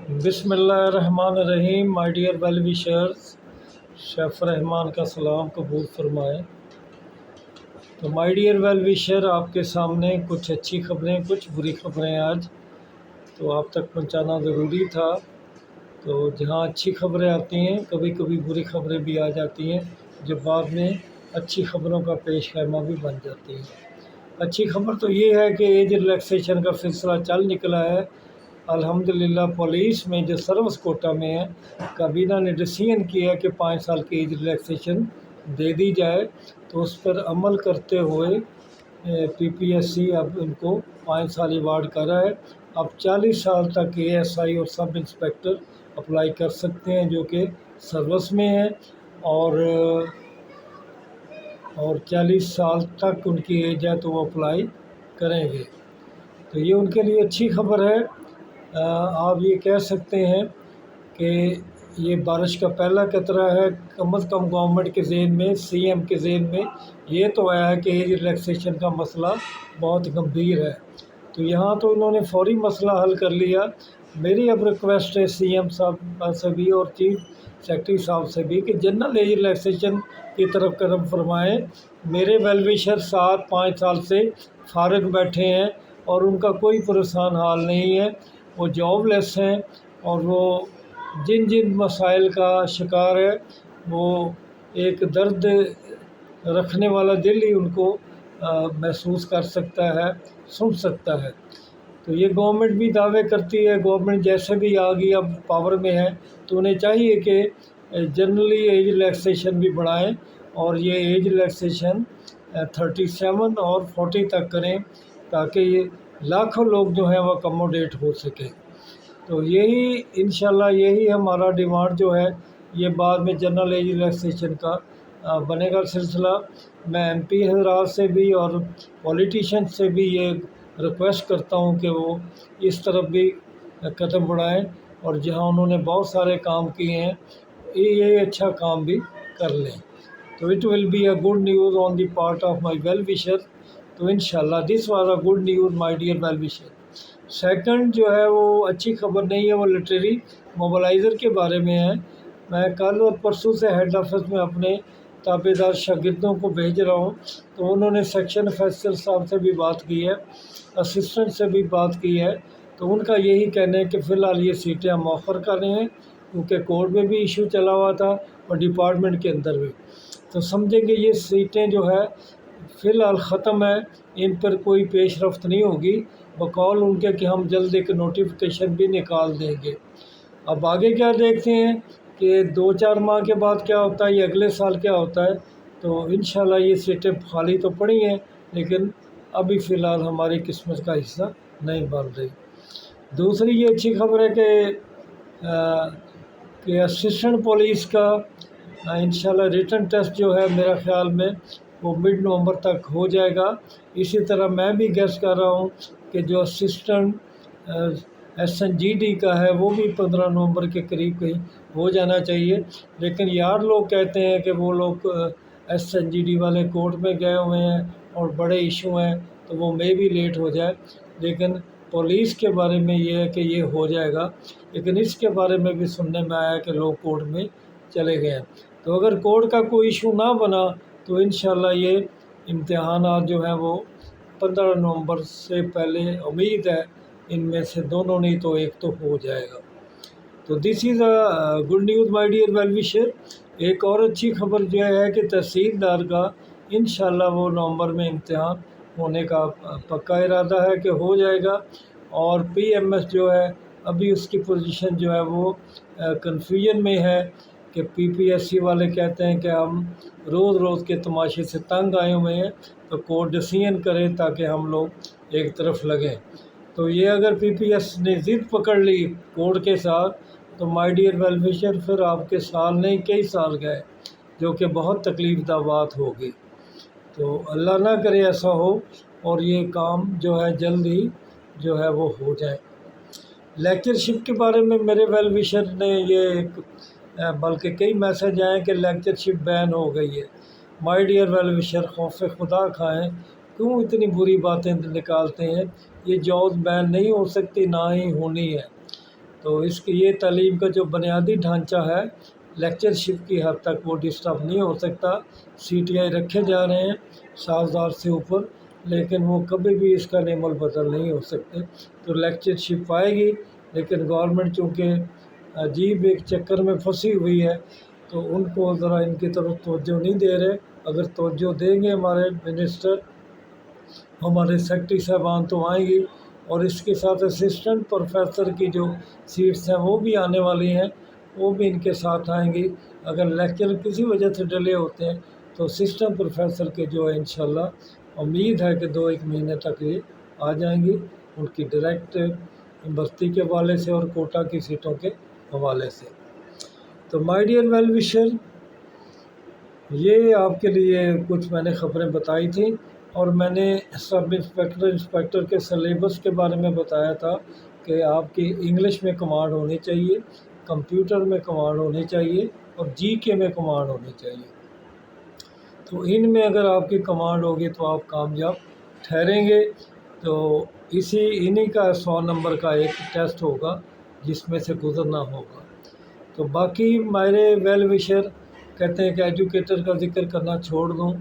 बिस्मिल्लाहिर्रहमानिर्रहीम। My dear well wishers, chef Rahman का सलाम कबूल फरमाएँ। तो माय डियर वेल विशर, आपके सामने कुछ अच्छी खबरें कुछ बुरी खबरें आज तो आप तक पहुंचाना ज़रूरी था। तो जहां अच्छी खबरें आती हैं कभी कभी बुरी खबरें भी आ जाती हैं, जो बाद में अच्छी खबरों का पेश खैमा भी बन जाती हैं। अच्छी खबर तो ये है कि एज रिलैक्सेशन का सिलसिला चल निकला है। अल्हम्दुलिल्लाह पुलिस में जो सर्विस कोटा में है, काबीना ने डिसीजन किया कि 5 साल की एज रिलैक्सेशन दे दी जाए। तो उस पर अमल करते हुए पीपीएससी अब इनको 5 साल अवार्ड कर रहा है। अब 40 साल तक एएसआई और सब इंस्पेक्टर अप्लाई कर सकते हैं जो कि सर्विस में हैं, और 40 साल तक उनकी एज है तो वो अप्लाई करेंगे। तो ये उनके लिए अच्छी खबर है। आप ये कह सकते हैं कि ये बारिश का पहला कतरा है। कम अज़ कम गवर्नमेंट के ज़हन में, सीएम के ज़हन में ये तो आया है कि एज रिलैक्सेशन का मसला बहुत गंभीर है। तो यहाँ तो इन्होंने फौरी मसला हल कर लिया। मेरी अब रिक्वेस्ट है सीएम साहब से भी और चीफ सेक्रेटरी साहब से भी कि जनरल एज रिलैक्सेशन की तरफ कदम फरमाएँ। मेरे वेल विशर 7-5 साल से फारिग बैठे हैं और उनका कोई परेशान हाल नहीं है। वो जॉबलेस हैं और वो जिन जिन मसाइल का शिकार है, वो एक दर्द रखने वाला दिल ही उनको महसूस कर सकता है, सुन सकता है। तो ये गवर्नमेंट भी दावे करती है, गवर्नमेंट जैसे भी आ गई अब पावर में है तो उन्हें चाहिए कि जनरली एज रिलैक्सेशन भी बढ़ाएं और ये एज रिलैक्सेशन 37 और 40 तक करें, ताकि ये लाखों लोग जो हैं वो अकोमोडेट हो सकें। तो यही इंशाल्लाह यही हमारा डिमांड जो है, ये बाद में जनरल एज रिलैक्सेशन का बनेगा सिलसिला। मैं एमपी हजरात से भी और पॉलिटिशियन से भी ये रिक्वेस्ट करता हूँ कि वो इस तरफ भी कदम बढ़ाएं और जहाँ उन्होंने बहुत सारे काम किए हैं ये अच्छा काम भी कर लें। तो it will be a good news on the part of my well wisher. तो इंशाल्लाह this was a good news my dear well wisher. Second जो है वो अच्छी खबर नहीं है, वो लिटरेरी मोबलाइज़र के बारे में है। मैं कल और परसों से हेड ऑफिस में अपने ताबेदार शागिर्दों को भेज रहा हूँ। तो उन्होंने सेक्शन ऑफिसर साहब से भी बात की है, असिस्टेंट से भी बात की है। तो उनका यही कहना है कि फ़िलहाल ये सीटें हम ऑफ़र कर रहे हैं, क्योंकि कोर्ट में भी इशू चला हुआ था और डिपार्टमेंट के अंदर भी। तो समझें कि ये सीटें जो है फ़िलहाल ख़त्म है, इन पर कोई पेश रफ्त नहीं होगी, बकौल उनके कि हम जल्द एक नोटिफिकेशन भी निकाल देंगे। अब आगे क्या देखते हैं कि 2-4 माह के बाद क्या होता है, ये अगले साल क्या होता है। तो इंशाल्लाह ये सीटें खाली तो पड़ी हैं, लेकिन अभी फ़िलहाल हमारी किस्मत का हिस्सा नहीं बन रही। दूसरी ये अच्छी खबर है कि असिस्टेंट पुलिस का इंशाल्लाह रिटन टेस्ट जो है मेरा ख़्याल में वो मिड नवंबर तक हो जाएगा। इसी तरह मैं भी गेस कर रहा हूँ कि जो असिस्टेंट SNGD का है वो भी 15 नवंबर के करीब कहीं हो जाना चाहिए। लेकिन यार लोग कहते हैं कि वो लोग SNGD वाले कोर्ट में गए हुए हैं और बड़े इशू हैं, तो वो मे भी लेट हो जाए। लेकिन पुलिस के बारे में ये है कि ये हो जाएगा, लेकिन इसके बारे में भी सुनने में आया कि लोग कोर्ट में चले गए हैं। तो अगर कोर्ट का कोई इशू ना बना तो इंशाल्लाह ये इम्तिहानात जो हैं वो 15 नवंबर से पहले उम्मीद है इनमें से दोनों नहीं तो एक तो हो जाएगा। तो this is a good news my dear well wisher. एक और अच्छी खबर जो है कि तहसीलदार का इंशाल्लाह वो नवंबर में इम्तिहान होने का पक्का इरादा है कि हो जाएगा। और PMS जो है अभी उसकी पोजीशन जो है वो कन्फ्यूजन में है कि PPSC वाले कहते हैं कि हम रोज़ रोज़ के तमाशे से तंग आए हुए हैं, तो कोर्ट डिसीजन करे ताकि हम लोग एक तरफ लगें। तो ये अगर PPS ने ज़िद पकड़ ली कोर्ट के साथ, तो माय डियर वेल विशर फिर आपके साल नहीं कई साल गए, जो कि बहुत तकलीफ़दा बात होगी। तो अल्लाह ना करे ऐसा हो और ये काम जो है जल्द ही जो है वो हो जाए। लेक्चरशिप के बारे में मेरे वेल विशर ने ये बल्कि कई मैसेज आए कि लेक्चरशिप बैन हो गई है। माय डियर वेल विशर, खौफ खुदा खाएं, क्यों इतनी बुरी बातें निकालते हैं। ये जॉब बैन नहीं हो सकती, ना ही होनी है। تو اس کی یہ تعلیم کا جو بنیادی ڈھانچہ ہے لیکچرشپ کی حد تک وہ ڈسٹرب نہیں ہو سکتا۔ CTI رکھے جا رہے ہیں 7,000 سے اوپر، لیکن وہ کبھی بھی اس کا نعم البدل نہیں ہو سکتے۔ تو لیکچرشپ آئے گی، لیکن گورنمنٹ چونکہ عجیب ایک چکر میں پھنسی ہوئی ہے تو ان کو ذرا ان کی طرف توجہ نہیں دے رہے۔ اگر توجہ دیں گے ہمارے منسٹر، ہمارے سیکرٹری صاحبان تو آئیں گی، اور اس کے ساتھ اسسٹنٹ پروفیسر کی جو سیٹس ہیں وہ بھی آنے والی ہیں، وہ بھی ان کے ساتھ آئیں گی۔ اگر لیکچر کسی وجہ سے ڈیلے ہوتے ہیں تو اسسٹنٹ پروفیسر کے جو ہے انشاءاللہ امید ہے کہ 2-1 مہینے تک یہ آ جائیں گی، ان کی ڈائریکٹ بستی کے حوالے سے اور کوٹا کی سیٹوں کے حوالے سے۔ تو مائی ڈیئر ویل وشر، یہ آپ کے لیے کچھ میں نے خبریں بتائی تھیں، اور میں نے سب انسپیکٹر کے سلیبس کے بارے میں بتایا تھا کہ آپ کی انگلش میں کمانڈ ہونی چاہیے، کمپیوٹر میں کمانڈ ہونی چاہیے، اور GK میں کمانڈ ہونی چاہیے۔ تو ان میں اگر آپ کی کمانڈ ہوگی تو آپ کامیاب ٹھہریں گے۔ تو انہی کا 100 نمبر کا ایک ٹیسٹ ہوگا جس میں سے گزرنا ہوگا۔ تو باقی میرے ویل وشر کہتے ہیں کہ ایجوکیٹر کا ذکر کرنا چھوڑ دوں۔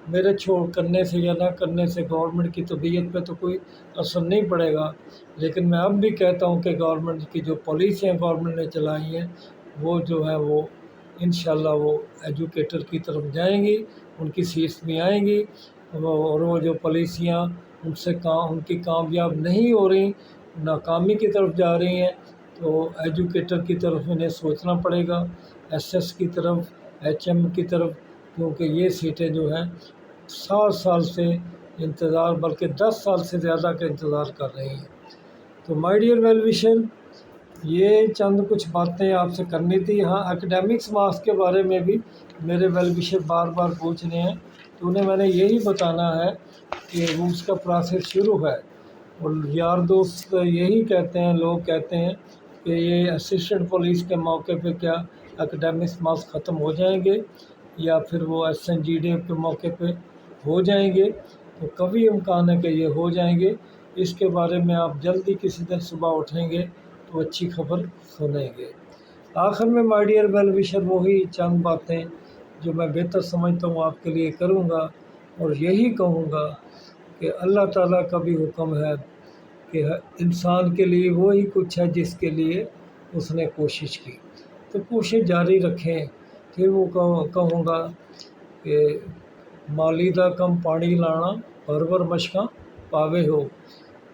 میرے کرنے سے یا نہ کرنے سے گورنمنٹ کی طبیعت پہ تو کوئی اثر نہیں پڑے گا، لیکن میں اب بھی کہتا ہوں کہ گورنمنٹ کی جو پالیسیاں گورنمنٹ نے چلائی ہیں وہ جو ہے وہ انشاءاللہ وہ ایجوکیٹر کی طرف جائیں گی، ان کی سیٹس بھی آئیں گی، اور وہ جو پالیسیاں ان کی کامیاب نہیں ہو رہی، ناکامی کی طرف جا رہی ہیں، تو ایجوکیٹر کی طرف انہیں سوچنا پڑے گا، SS کی طرف، HM کی طرف، کیونکہ یہ سیٹیں جو ہیں 7 سال سے انتظار، بلکہ 10 سال سے زیادہ کا انتظار کر رہی ہیں۔ تو مائی ڈیئر ویل وشر، یہ چند کچھ باتیں آپ سے کرنی تھی۔ ہاں، اکیڈیمکس مارکس کے بارے میں بھی میرے ویل وشر بار بار پوچھ رہے ہیں، تو انہیں میں نے یہی بتانا ہے کہ رومس کا پروسیس شروع ہے، اور یار دوست یہی کہتے ہیں، لوگ کہتے ہیں کہ یہ اسسٹنٹ پولیس کے موقع پہ کیا اکیڈیمکس مارکس ختم ہو جائیں گے، یا پھر وہ SNGD کے موقع پہ ہو جائیں گے۔ تو کبھی امکان ہے کہ یہ ہو جائیں گے، اس کے بارے میں آپ جلدی کسی دن صبح اٹھیں گے تو اچھی خبر سنیں گے۔ آخر میں مائی ڈیئر ویل وشر وہی چند باتیں جو میں بہتر سمجھتا ہوں آپ کے لیے کروں گا، اور یہی کہوں گا کہ اللہ تعالیٰ کا بھی حکم ہے کہ انسان کے لیے وہی کچھ ہے جس کے لیے اس نے کوشش کی، تو کوشش جاری رکھیں۔ پھر وہ کہوں گا کہ مالی دا کم پانی لانا بھر مشکاں پاوے ہو،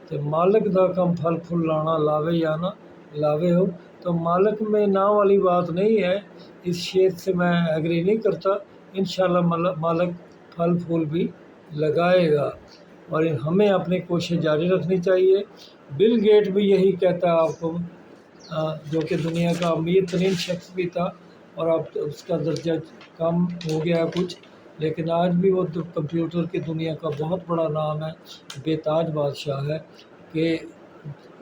تو مالک دا کم پھل پھول لانا لاوے یا نہ لاوے ہو۔ تو مالک میں نہ والی بات نہیں ہے، اس شعر سے میں ایگری نہیں کرتا۔ انشاءاللہ مالک پھل پھول بھی لگائے گا، اور ہمیں اپنی کوشش جاری رکھنی چاہیے۔ بل گیٹ بھی یہی کہتا ہے آپ کو، جو کہ دنیا کا امیر ترین شخص بھی تھا، اور اب اس کا درجہ کم ہو گیا کچھ، لیکن آج بھی وہ کمپیوٹر کی دنیا کا بہت بڑا نام ہے، بے تاج بادشاہ ہے، کہ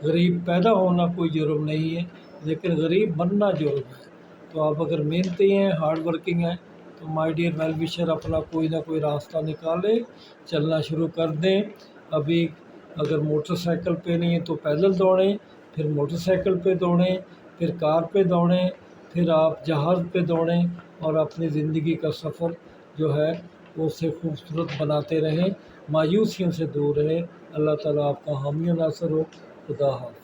غریب پیدا ہونا کوئی جرم نہیں ہے، لیکن غریب بننا جرم ہے۔ تو آپ اگر محنتی ہیں، ہارڈ ورکنگ ہیں، تو مائی ڈیئر ویل وشر اپنا کوئی نہ کوئی راستہ نکالیں، چلنا شروع کر دیں۔ ابھی اگر موٹر سائیکل پہ نہیں ہے تو پیدل دوڑیں، پھر موٹر سائیکل پہ دوڑیں، پھر کار پہ دوڑیں، پھر آپ جہاز پہ دوڑیں، اور اپنی زندگی کا سفر جو ہے وہ اسے خوبصورت بناتے رہیں، مایوسیوں سے دور رہیں۔ اللہ تعالیٰ آپ کا حامی و ناصر ہو۔ خدا حافظ۔